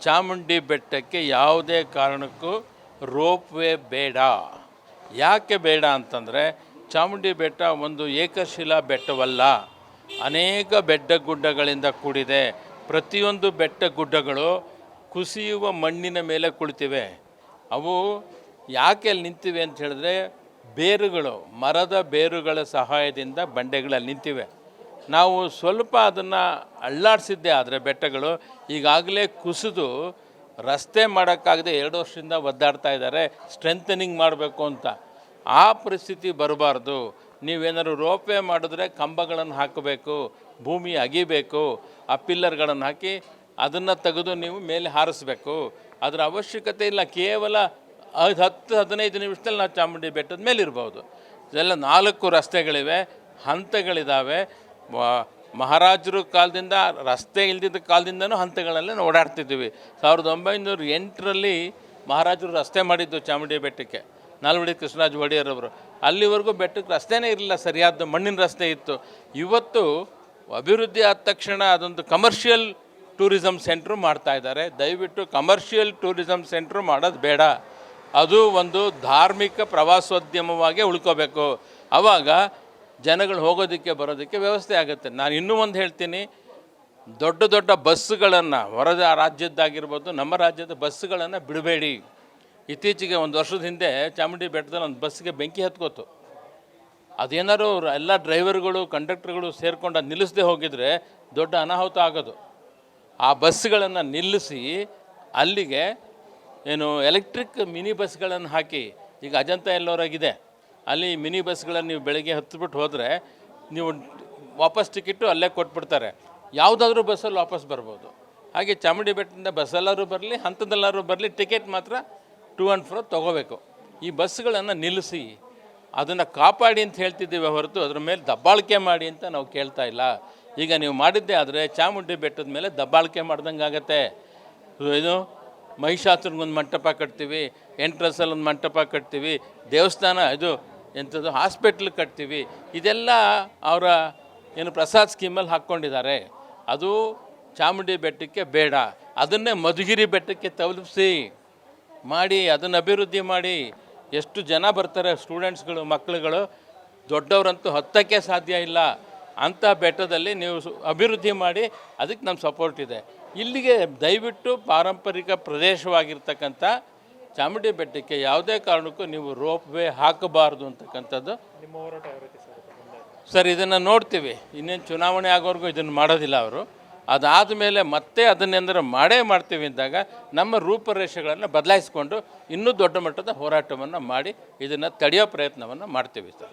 ಚಾಮುಂಡಿ ಬೆಟ್ಟಕ್ಕೆ ಯಾವುದೇ ಕಾರಣಕ್ಕೂ ರೋಪ್ ವೇ ಬೇಡ. ಯಾಕೆ ಬೇಡ ಅಂತಂದರೆ ಚಾಮುಂಡಿ ಬೆಟ್ಟ ಒಂದು ಏಕಶಿಲಾ ಬೆಟ್ಟವಲ್ಲ, ಅನೇಕ ಬೆಟ್ಟ ಗುಡ್ಡಗಳಿಂದ ಕೂಡಿದೆ. ಪ್ರತಿಯೊಂದು ಬೆಟ್ಟ ಗುಡ್ಡಗಳು ಕುಸಿಯುವ ಮಣ್ಣಿನ ಮೇಲೆ ಕುಳಿತಿವೆ. ಅವು ಯಾಕೆ ಅಲ್ಲಿ ನಿಂತಿವೆ ಅಂತ ಹೇಳಿದ್ರೆ ಬೇರುಗಳು, ಮರದ ಬೇರುಗಳ ಸಹಾಯದಿಂದ ಬಂಡೆಗಳಲ್ಲಿ ನಿಂತಿವೆ. ನಾವು ಸ್ವಲ್ಪ ಅದನ್ನು ಅಳ್ಳಾಡಿಸಿದ್ದೆ ಆದರೆ ಬೆಟ್ಟಗಳು ಈಗಾಗಲೇ ಕುಸಿದು ರಸ್ತೆ ಮಾಡೋಕ್ಕಾಗದೆ 2 ವರ್ಷದಿಂದ ಒದ್ದಾಡ್ತಾ ಇದ್ದಾರೆ, ಸ್ಟ್ರೆಂಥನಿಂಗ್ ಮಾಡಬೇಕು ಅಂತ. ಆ ಪರಿಸ್ಥಿತಿ ಬರಬಾರ್ದು. ನೀವೇನಾದ್ರು ರೋಪ್ವೇ ಮಾಡಿದ್ರೆ ಕಂಬಗಳನ್ನು ಹಾಕಬೇಕು, ಭೂಮಿ ಅಗಿಬೇಕು, ಆ ಪಿಲ್ಲರ್ಗಳನ್ನು ಹಾಕಿ ಅದನ್ನು ತೆಗೆದು ನೀವು ಮೇಲೆ ಹಾರಿಸ್ಬೇಕು. ಅದರ ಅವಶ್ಯಕತೆ ಇಲ್ಲ. ಕೇವಲ 10-15 ನಿಮಿಷದಲ್ಲಿ ನಾವು ಚಾಮುಂಡಿ ಬೆಟ್ಟದ ಮೇಲೆ ಇರ್ಬೋದು. ಇದೆಲ್ಲ 4 ರಸ್ತೆಗಳಿವೆ, ಹಂತಗಳಿದ್ದಾವೆ. ಮಹಾರಾಜರು ಕಾಲದಿಂದ, ರಸ್ತೆ ಇಲ್ದಿದ್ದ ಕಾಲದಿಂದನೂ ಹಂತಗಳಲ್ಲೇ ಓಡಾಡ್ತಿದ್ದೀವಿ. 1908ರಲ್ಲಿ ಮಹಾರಾಜರು ರಸ್ತೆ ಮಾಡಿದ್ದು ಚಾಮುಂಡಿ ಬೆಟ್ಟಕ್ಕೆ, ನಾಲ್ವಡಿ ಕೃಷ್ಣರಾಜ ಒಡೆಯರವರು. ಅಲ್ಲಿವರೆಗೂ ಬೆಟ್ಟಕ್ಕೆ ರಸ್ತೆನೇ ಇರಲಿಲ್ಲ, ಸರಿಯಾದ ಮಣ್ಣಿನ ರಸ್ತೆ ಇತ್ತು. ಇವತ್ತು ಅಭಿವೃದ್ಧಿ ಆದ ತಕ್ಷಣ ಅದೊಂದು ಕಮರ್ಷಿಯಲ್ ಟೂರಿಸಮ್ ಸೆಂಟ್ರು ಮಾಡ್ತಾಯಿದ್ದಾರೆ. ದಯವಿಟ್ಟು ಕಮರ್ಷಿಯಲ್ ಟೂರಿಸಮ್ ಸೆಂಟ್ರು ಮಾಡೋದು ಬೇಡ. ಅದು ಒಂದು ಧಾರ್ಮಿಕ ಪ್ರವಾಸೋದ್ಯಮವಾಗಿ ಉಳ್ಕೋಬೇಕು. ಆವಾಗ ಜನಗಳು ಹೋಗೋದಕ್ಕೆ ಬರೋದಕ್ಕೆ ವ್ಯವಸ್ಥೆ ಆಗುತ್ತೆ. ನಾನು ಇನ್ನೂ ಒಂದು ಹೇಳ್ತೀನಿ, ದೊಡ್ಡ ದೊಡ್ಡ ಬಸ್ಸುಗಳನ್ನು, ಹೊರ ರಾಜ್ಯದ್ದಾಗಿರ್ಬೋದು, ನಮ್ಮ ರಾಜ್ಯದ ಬಸ್ಸುಗಳನ್ನು ಬಿಡಬೇಡಿ. ಇತ್ತೀಚೆಗೆ 1 ವರ್ಷದ ಹಿಂದೆ ಚಾಮುಂಡಿ ಬೆಟ್ಟದಲ್ಲಿ ಒಂದು ಬಸ್ಸಿಗೆ ಬೆಂಕಿ ಹತ್ಕೋತು. ಅದೇನಾದ್ರು ಎಲ್ಲ ಡ್ರೈವರ್ಗಳು, ಕಂಡಕ್ಟರ್ಗಳು ಸೇರಿಕೊಂಡು ಅದು ನಿಲ್ಲಿಸದೆ ಹೋಗಿದರೆ ದೊಡ್ಡ ಅನಾಹುತ ಆಗೋದು. ಆ ಬಸ್ಸುಗಳನ್ನು ನಿಲ್ಲಿಸಿ ಅಲ್ಲಿಗೆ ಎಲೆಕ್ಟ್ರಿಕ್ ಮಿನಿ ಬಸ್ಗಳನ್ನು ಹಾಕಿ, ಈಗ ಅಜಂತ ಎಲ್ಲೋರಾಗಿದೆ, ಅಲ್ಲಿ ಮಿನಿ ಬಸ್ಗಳನ್ನು ನೀವು ಬೆಳಗ್ಗೆ ಹತ್ಬಿಟ್ಟು ಹೋದರೆ ನೀವು ವಾಪಸ್ ಟಿಕೆಟು ಅಲ್ಲೇ ಕೊಟ್ಬಿಡ್ತಾರೆ. ಯಾವುದಾದ್ರೂ ಬಸ್ಸಲ್ಲಿ ವಾಪಸ್ ಬರ್ಬೋದು. ಹಾಗೆ ಚಾಮುಂಡಿ ಬೆಟ್ಟದಿಂದ ಬಸ್ಸೆಲ್ಲರೂ ಬರಲಿ, ಹಂತದೆಲ್ಲರೂ ಬರಲಿ, ಟಿಕೆಟ್ ಮಾತ್ರ ಟು ಆ್ಯಂಡ್ ಫ್ರೋ ತೊಗೋಬೇಕು. ಈ ಬಸ್ಸುಗಳನ್ನು ನಿಲ್ಲಿಸಿ ಅದನ್ನು ಕಾಪಾಡಿ ಅಂತ ಹೇಳ್ತಿದ್ದೀವಿ ಹೊರತು ಅದರ ಮೇಲೆ ದಬ್ಬಾಳಿಕೆ ಮಾಡಿ ಅಂತ ನಾವು ಕೇಳ್ತಾ ಇಲ್ಲ. ಈಗ ನೀವು ಮಾಡಿದ್ದೇ ಆದರೆ ಚಾಮುಂಡಿ ಬೆಟ್ಟದ ಮೇಲೆ ದಬ್ಬಾಳಿಕೆ ಮಾಡ್ದಂಗೆ ಆಗುತ್ತೆ. ಇದು ಮಹಿಷಾಸುರನಿಗೊಂದು ಮಂಟಪ ಕಟ್ತೀವಿ, ಎಂಟ್ರನ್ಸಲ್ಲಿ ಒಂದು ಮಂಟಪ ಕಟ್ತೀವಿ, ದೇವಸ್ಥಾನ ಇದು ಎಂಥದ್ದು ಹಾಸ್ಪಿಟ್ಲ್ ಕಟ್ತೀವಿ. ಇದೆಲ್ಲ ಅವರ ಪ್ರಸಾದ್ ಸ್ಕೀಮಲ್ಲಿ ಹಾಕ್ಕೊಂಡಿದ್ದಾರೆ. ಅದು ಚಾಮುಂಡಿ ಬೆಟ್ಟಕ್ಕೆ ಬೇಡ. ಅದನ್ನೇ ಮಧುಗಿರಿ ಬೆಟ್ಟಕ್ಕೆ ತಲುಪಿಸಿ ಮಾಡಿ, ಅದನ್ನು ಅಭಿವೃದ್ಧಿ ಮಾಡಿ. ಎಷ್ಟು ಜನ ಬರ್ತಾರೆ ಸ್ಟೂಡೆಂಟ್ಸ್ಗಳು, ಮಕ್ಕಳುಗಳು, ದೊಡ್ಡವರಂತೂ ಹತ್ತಕ್ಕೆ ಸಾಧ್ಯ ಇಲ್ಲ. ಅಂಥ ಬೆಟ್ಟದಲ್ಲಿ ನೀವು ಅಭಿವೃದ್ಧಿ ಮಾಡಿ, ಅದಕ್ಕೆ ನಮ್ಮ ಸಪೋರ್ಟ್ ಇದೆ. ಇಲ್ಲಿಗೆ ದಯವಿಟ್ಟು ಪಾರಂಪರಿಕ ಪ್ರದೇಶವಾಗಿರ್ತಕ್ಕಂಥ ಚಾಮುಂಡಿ ಬೆಟ್ಟಕ್ಕೆ ಯಾವುದೇ ಕಾರಣಕ್ಕೂ ನೀವು ರೋಪ್ ವೇ ಹಾಕಬಾರ್ದು ಅಂತಕ್ಕಂಥದ್ದು ನಿಮ್ಮ ಹೋರಾಟ ಯಾವ ರೀತಿ ಸರ್. ಇದನ್ನು ನೋಡ್ತೀವಿ, ಇನ್ನೇನು ಚುನಾವಣೆ ಆಗೋವರೆಗೂ ಇದನ್ನು ಮಾಡೋದಿಲ್ಲ ಅವರು. ಅದಾದ ಮೇಲೆ ಮತ್ತೆ ಅದನ್ನೆಂದ್ರೆ ಮಾಡೇ ಮಾಡ್ತೀವಿ ಅಂದಾಗ ನಮ್ಮ ರೂಪರೇಷೆಗಳನ್ನು ಬದಲಾಯಿಸಿಕೊಂಡು ಇನ್ನೂ ದೊಡ್ಡ ಮಟ್ಟದ ಹೋರಾಟವನ್ನು ಮಾಡಿ ಇದನ್ನು ತಡೆಯೋ ಪ್ರಯತ್ನವನ್ನು ಮಾಡ್ತೀವಿ ಸರ್.